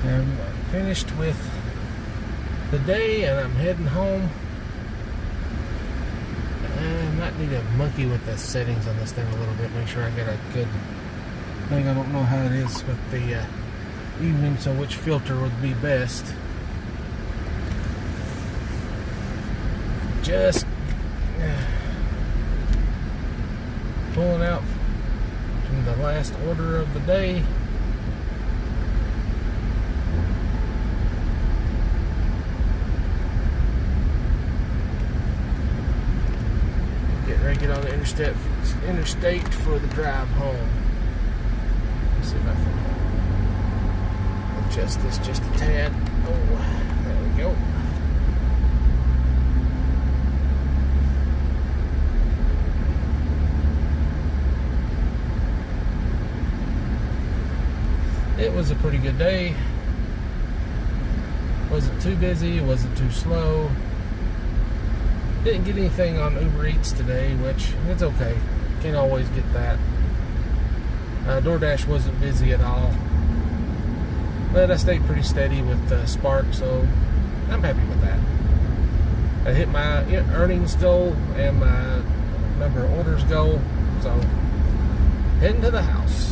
I'm finished with the day and I'm heading home. I might need to monkey with the settings on this thing a little bit, make sure I get a good thing. I don't know how it is with the evening, so which filter would be best. Just pulling out from the last order of the day. Getting ready to get on the interstate for the drive home. Let's see if I can adjust this just a tad. Oh, there we go. It was a pretty good day. Wasn't too busy, wasn't too slow. Didn't get anything on Uber Eats today, which it's okay. Can't always get that. DoorDash wasn't busy at all. But I stayed pretty steady with Spark, so I'm happy with that. I hit my earnings goal and my number of orders goal, so heading to the house.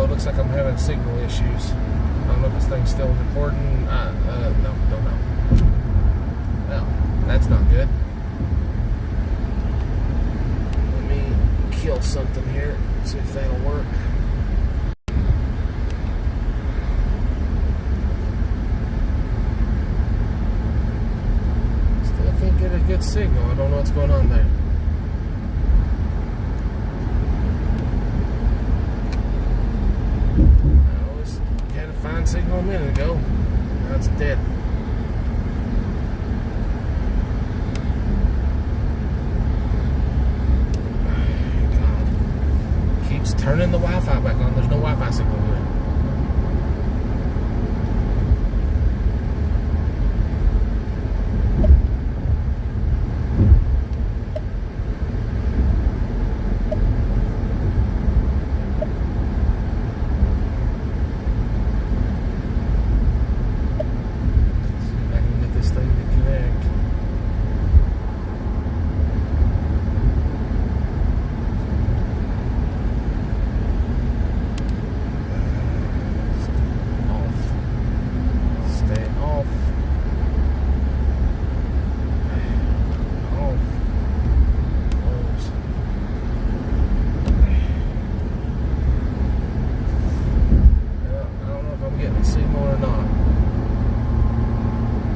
Looks like I'm having signal issues. I don't know if this thing's still recording. No, don't know. Well, that's not good. Let me kill something here. See if that'll work. Still can't get a good signal. I don't know what's going on there. Fine signal a minute ago. Now it's dead. God. Keeps turning the Wi-Fi back on. There's no Wi-Fi signal here.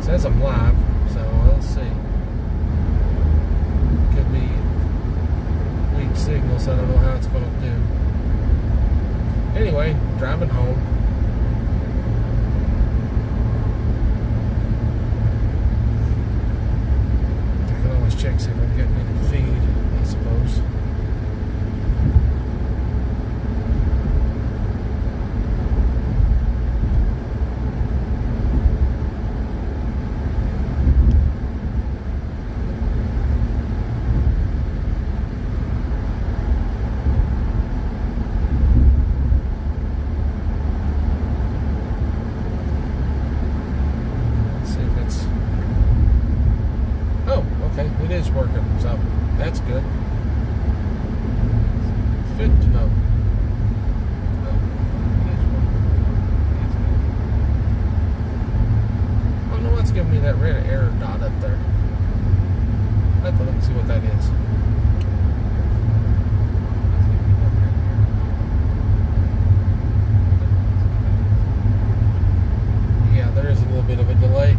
Says I'm live, so let's see. Could be weak signal, so I don't know how it's going to do. Anyway, driving home. I can always check, see if I'm getting any feed, I suppose. It is working, so that's good. Good to know. I don't know what's giving me that red error dot up there. I have to look and see what that is. Yeah, there is a little bit of a delay.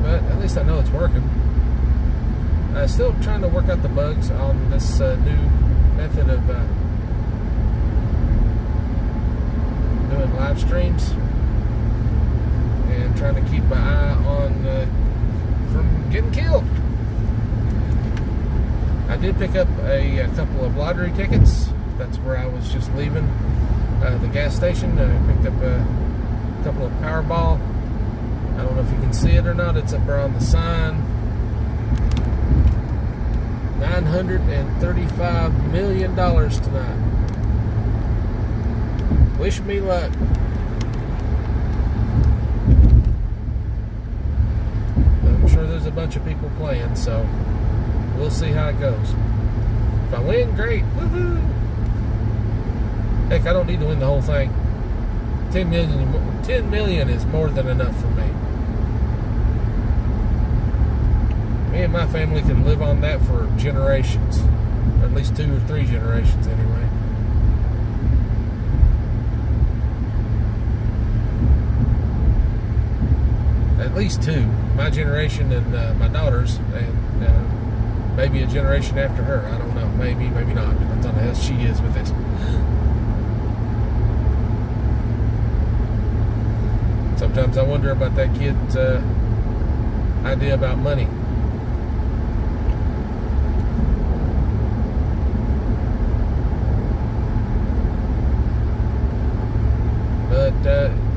But at least I know it's working. Still trying to work out the bugs on this new method of doing live streams, and trying to keep my eye on from getting killed. I did pick up a couple of lottery tickets That's where I was just leaving the gas station. I picked up a couple of Powerball. I don't know if you can see it or not. It's up there on the sign. $935 million tonight. Wish me luck. I'm sure there's a bunch of people playing, so we'll see how it goes. If I win, great. Woohoo! Heck, I don't need to win the whole thing. 10 million is more than enough for me. Me and my family can live on that for generations. Or at least 2 or 3 generations anyway. At least 2. My generation and my daughter's, and maybe a generation after her. I don't know. Maybe, maybe not. Depends on how she is with it. Sometimes I wonder about that kid's idea about money. But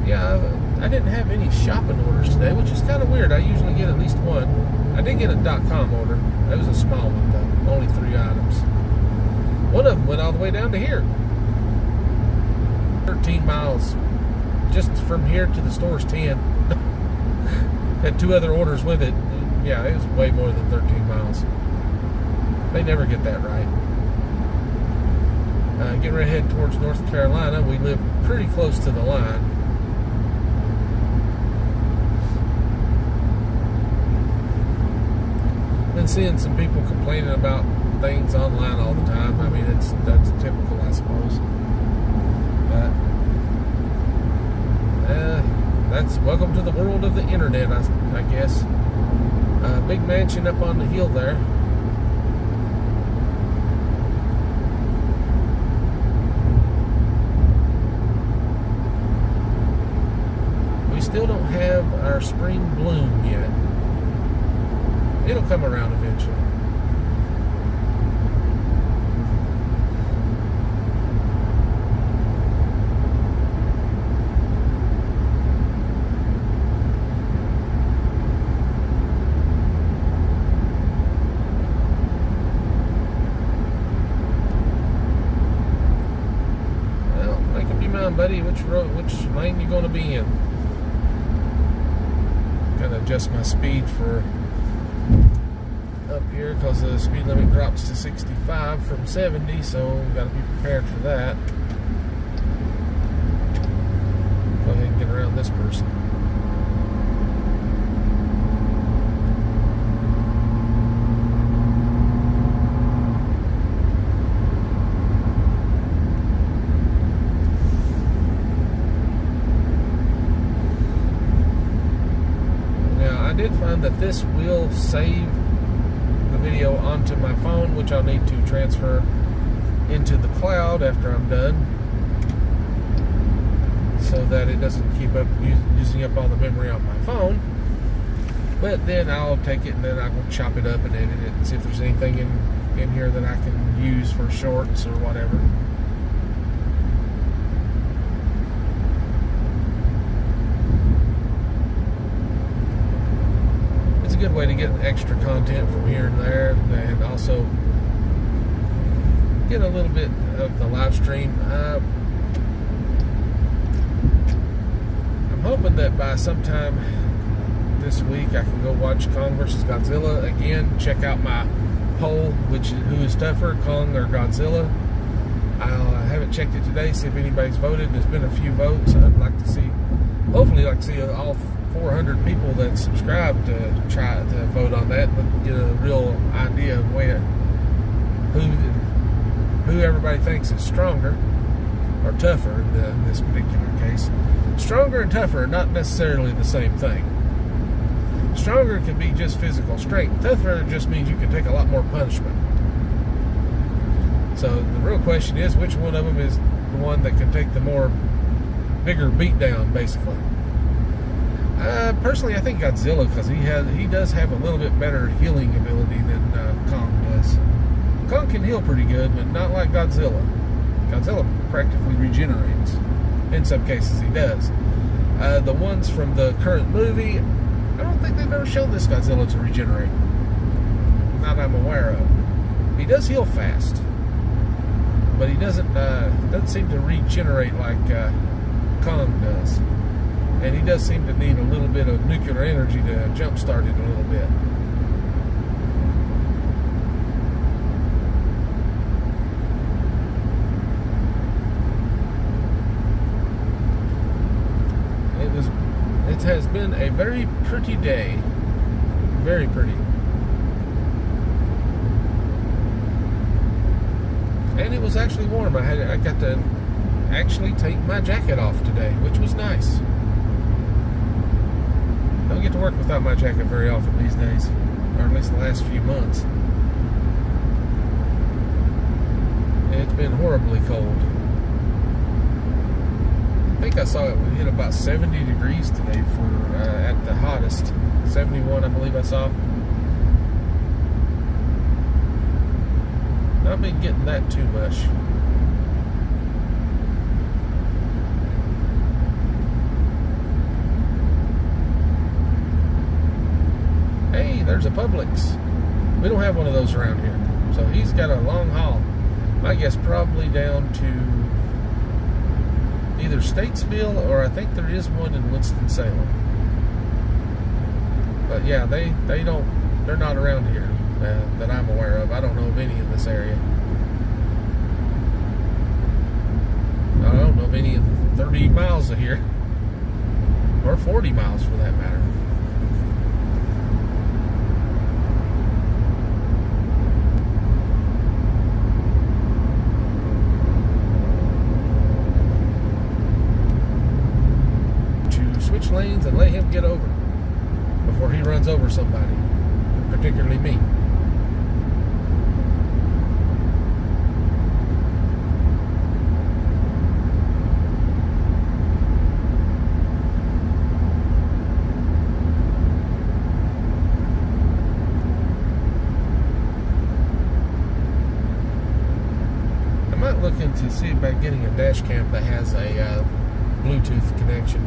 yeah, I didn't have any shopping orders today, which is kind of weird. I usually get at least one. I did get a .com order. That was a small one though, only 3 items. One of them went all the way down to here. 13 miles. Just from here to the store's 10. Had 2 other orders with it. Yeah, it was way more than 13 miles. They never get that right. Getting ready to head towards North Carolina. We live pretty close to the line. Been seeing some people complaining about things online all the time. I mean, that's typical, I suppose. But that's welcome to the world of the internet, I guess. Big mansion up on the hill there. We still don't have our spring bloom yet. It'll come around eventually. Well, make up your mind, buddy. Which lane you going to be in? Gotta adjust my speed for up here because the speed limit drops to 65 from 70, so we've got to be prepared for that. Go ahead and get around this person. Now, I did find that this will save the video onto my phone, which I'll need to transfer into the cloud after I'm done, so that it doesn't keep up using up all the memory on my phone. But then I'll take it and then I will chop it up and edit it and see if there's anything in here that I can use for shorts or whatever. Good way to get extra content from here and there, and also get a little bit of the live stream. I'm hoping that by sometime this week I can go watch Kong vs. Godzilla again. Check out my poll, who is tougher, Kong or Godzilla. I haven't checked it today, see if anybody's voted. There's been a few votes. I'd like to see, hopefully like to see all 400 people that subscribe to try to vote on that, but get a real idea of who everybody thinks is stronger or tougher in this particular case. Stronger and tougher are not necessarily the same thing. Stronger can be just physical strength. Tougher just means you can take a lot more punishment. So the real question is, which one of them is the one that can take the bigger beat down, basically? Personally, I think Godzilla, because he does have a little bit better healing ability than Kong does. Kong can heal pretty good, but not like Godzilla. Godzilla practically regenerates. In some cases, he does. The ones from the current movie, I don't think they've ever shown this Godzilla to regenerate. Not that I'm aware of. He does heal fast, but he doesn't seem to regenerate like Kong does. And he does seem to need a little bit of nuclear energy to jumpstart it a little bit. It has been a very pretty day. Very pretty. And it was actually warm. I got to actually take my jacket off today, which was nice. Don't get to work without my jacket very often these days, or at least the last few months. It's been horribly cold. I think I saw it hit about 70 degrees today for at the hottest. 71, I believe I saw. Not been getting that too much. Hey, there's a Publix. We don't have one of those around here. So he's got a long haul. I guess probably down to either Statesville, or I think there is one in Winston-Salem. But yeah, they're not around here that I'm aware of. I don't know of any in this area. I don't know of any in 30 miles of here, or 40 miles for that matter. Lanes and let him get over before he runs over somebody, particularly me. I might look into see about getting a dash cam that has a Bluetooth connection.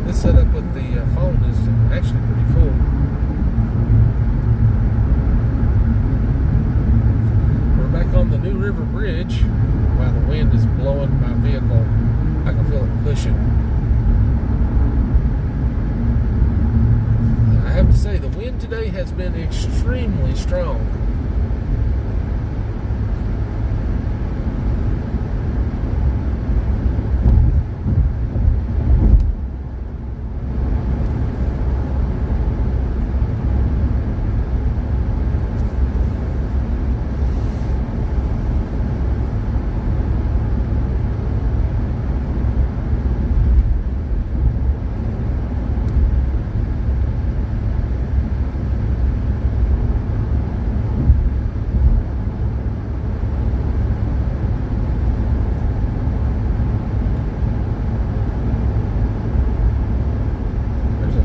This setup with the phone is actually pretty cool. We're back on the New River Bridge. Wow, the wind is blowing my vehicle. I can feel it pushing. I have to say, the wind today has been extremely strong.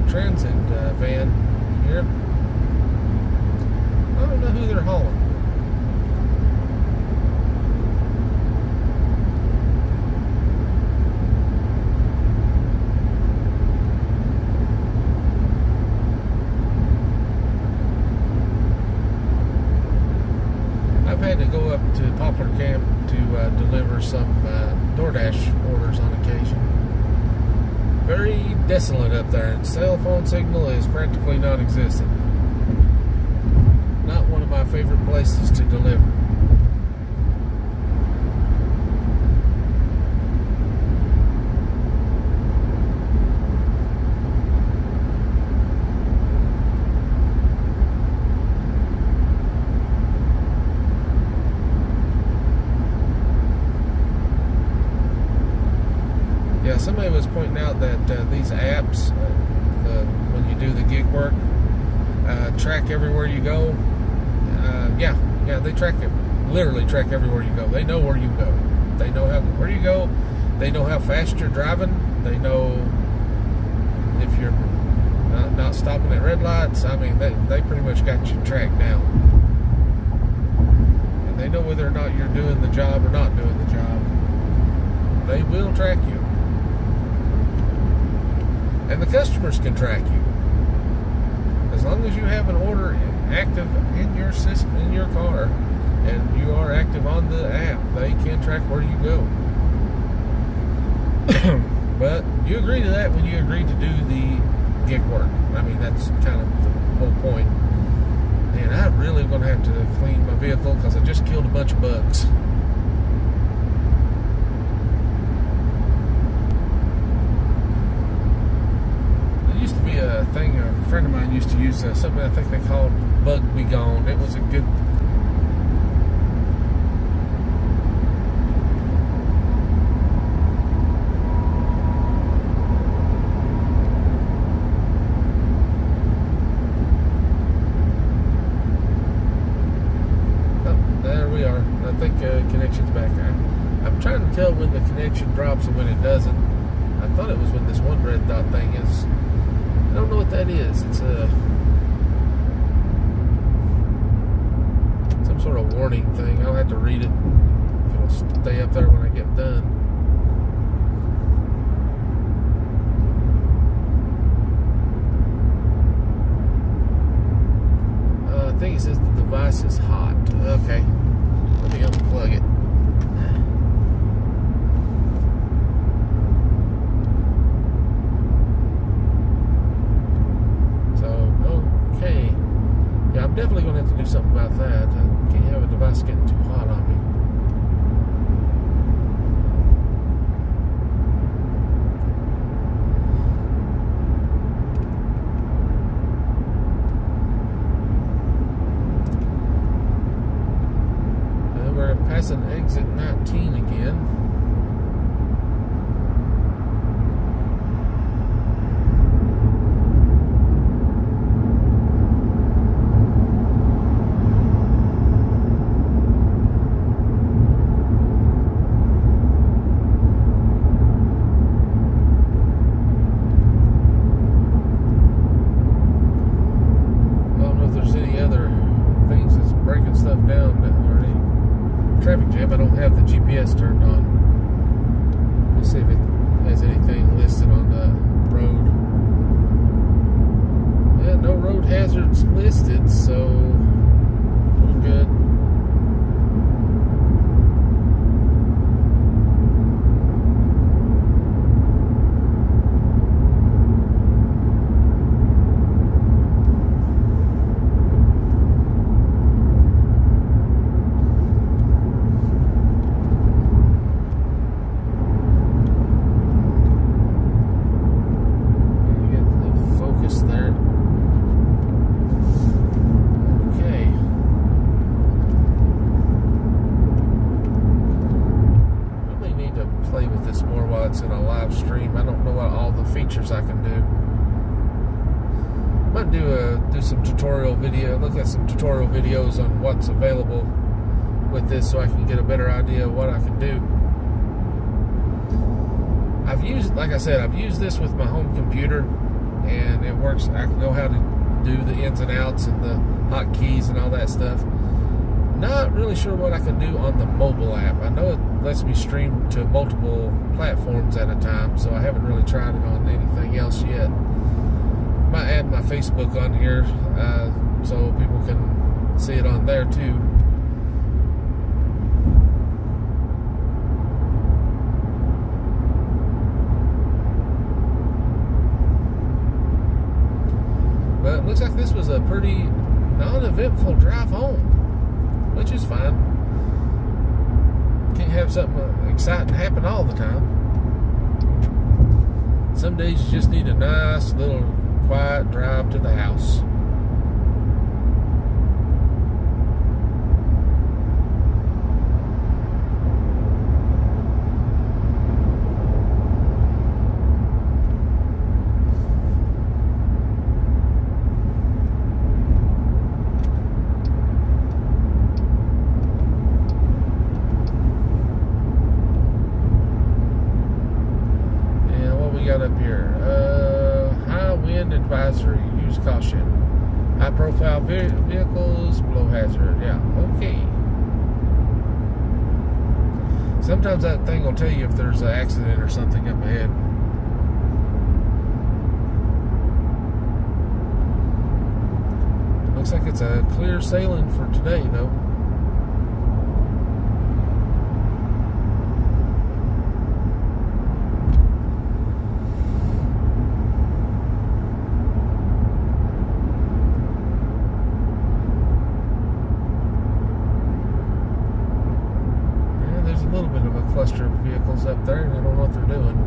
Transit van here. I don't know who they're hauling. I've had to go up to Poplar Camp to deliver some DoorDash orders on occasion. Very desolate up there, and cell phone signal is practically non-existent. Not one of my favorite places to deliver. Yeah, somebody was pointing out that these apps, when you do the gig work. Track everywhere you go. Yeah, they track it. Literally track everywhere you go. They know where you go. They know where you go. They know how fast you're driving. They know if you're not stopping at red lights. I mean, they pretty much got you tracked down. And they know whether or not you're doing the job or not doing the job. They will track you. And the customers can track you. As long as you have an order active in your system, in your car, and you are active on the app, they can track where you go. But you agree to that when you agree to do the gig work. I mean, that's kind of the whole point. And I'm really going to have to clean my vehicle because I just killed a bunch of bugs. There used to be a thing a friend of mine used to use, something I think they called Bug Be Gone. It was a good... connection's back. I'm trying to tell when the connection drops and when it doesn't. I thought it was when this one red dot thing is. I don't know what that is. It's some sort of warning thing. I'll have to read it. It'll stay up there when I get done. I think it says the device is hot. Okay. Let me unplug it. So, okay. Yeah, I'm definitely going to have to do something about that. I can't have a device getting too hot on me. Passing exit 19 again. I don't know if there's any other things that's breaking stuff down or any traffic jam. I don't have the GPS turned on. Let's see if it has anything listed on the road. Yeah, no road hazards listed, so we're good. In a live stream. I don't know what all the features I can do. Might do some tutorial video, look at some tutorial videos on what's available with this so I can get a better idea of what I can do. Like I said, I've used this with my home computer and it works. I know how to do the ins and outs and the hotkeys and all that stuff. Not really sure what I can do on the mobile app. I know it lets me stream to multiple platforms at a time, so I haven't really tried it on anything else yet. Might add my Facebook on here so people can see it on there too. But it looks like this was a pretty non-eventful drive home, which is fine. Can't have something exciting happen all the time. Some days you just need a nice little quiet drive to the house. profile vehicles, below hazard. Yeah, okay. Sometimes that thing will tell you if there's an accident or something up ahead. Looks like it's a clear sailing for today, though. There's a little bit of a cluster of vehicles up there, and I don't know what they're doing.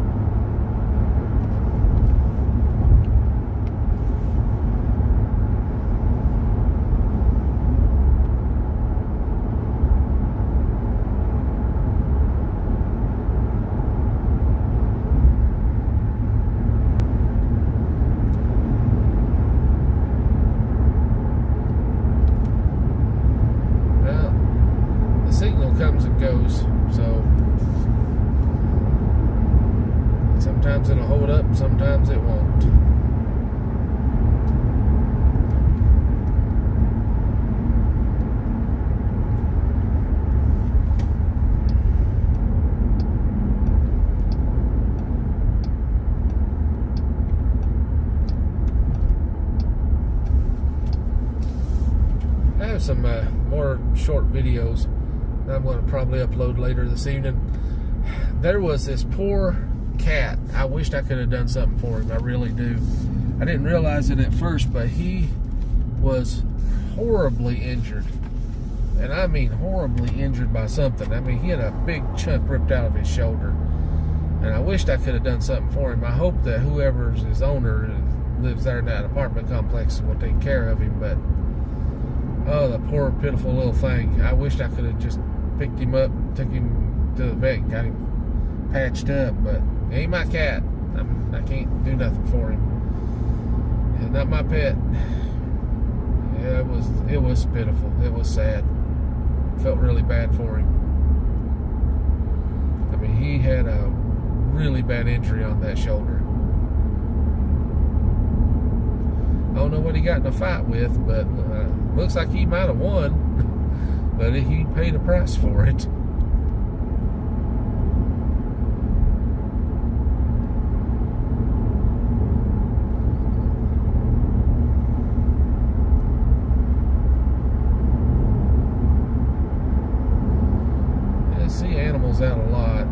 Well, the signal comes and goes. So sometimes it'll hold up, sometimes it won't. I have some more short videos that I'm going to probably upload later this evening. There was this poor cat. I wished I could have done something for him. I really do. I didn't realize it at first, but he was horribly injured. And I mean horribly injured by something. I mean, he had a big chunk ripped out of his shoulder. And I wished I could have done something for him. I hope that whoever's his owner lives there in that apartment complex will take care of him. But, oh, the poor, pitiful little thing. I wished I could have just picked him up, took him to the vet, got him patched up, but he ain't my cat. I can't do nothing for him. He's not my pet. Yeah, it was pitiful. It was sad. Felt really bad for him. I mean, he had a really bad injury on that shoulder. I don't know what he got in a fight with, but looks like he might have won. But he paid a price for it. I see animals out a lot.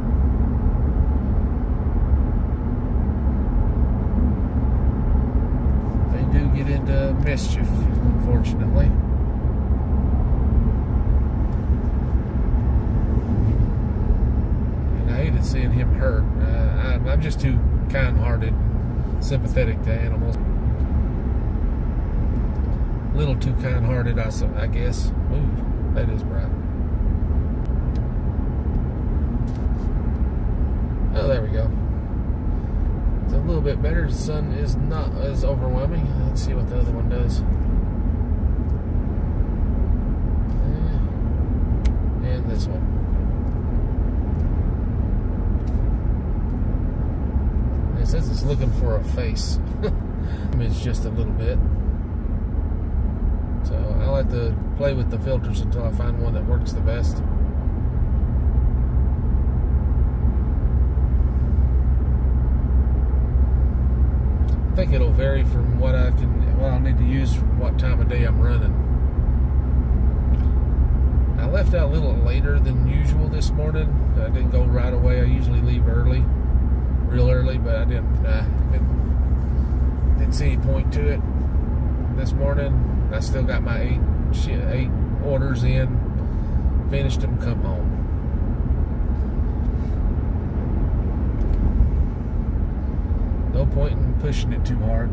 They do get into mischief, unfortunately. Seeing him hurt. I'm just too kind-hearted, sympathetic to animals. A little too kind-hearted, I guess. Ooh, that is bright. Oh, there we go. It's a little bit better. The sun is not as overwhelming. Let's see what the other one does. And this one. It says it's looking for a face. It's just a little bit. So I like to play with the filters until I find one that works the best. I think it'll vary from what I'll need to use from what time of day I'm running. I left out a little later than usual this morning. I didn't go right away. I usually leave real early, but I didn't see any point to it this morning. I still got my eight orders in, finished them, come home. No point in pushing it too hard.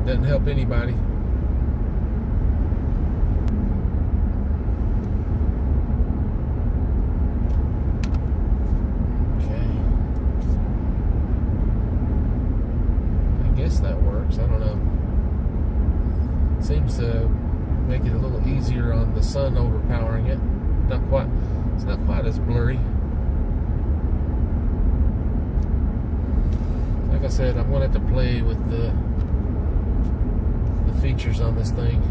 Doesn't help anybody. That works. I don't know. Seems to make it a little easier on the sun overpowering it. It's not quite as blurry. Like I said, I'm going to have to play with the features features on this thing.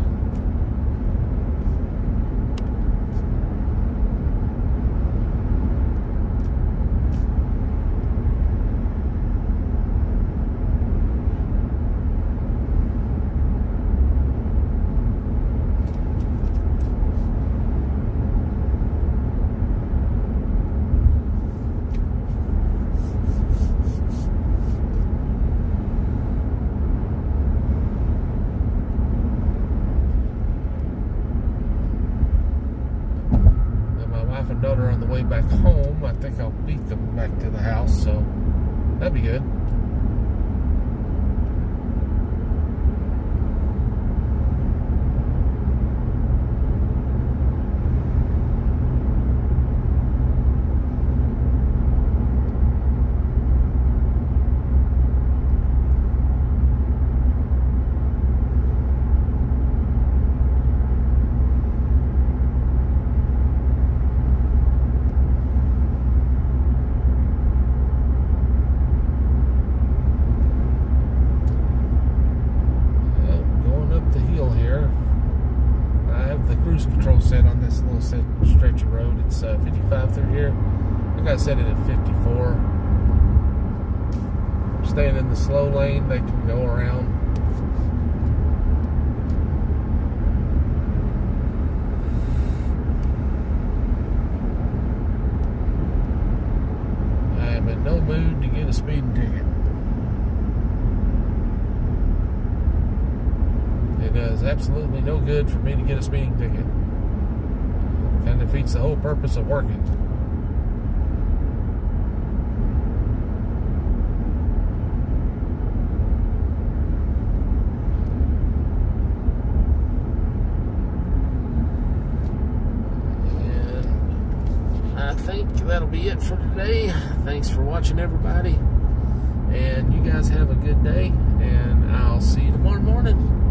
And daughter on the way back home. I think I'll beat them back to the house, so that'd be good. Cruise control set on this little stretch of road. It's 55 through here. I got set it at 54. Staying in the slow lane, they can go around. I am in no mood to get a speeding ticket. It does absolutely no good for me to get a speeding ticket. Kind of defeats the whole purpose of working. And I think that'll be it for today. Thanks for watching, everybody. And you guys have a good day. And I'll see you tomorrow morning.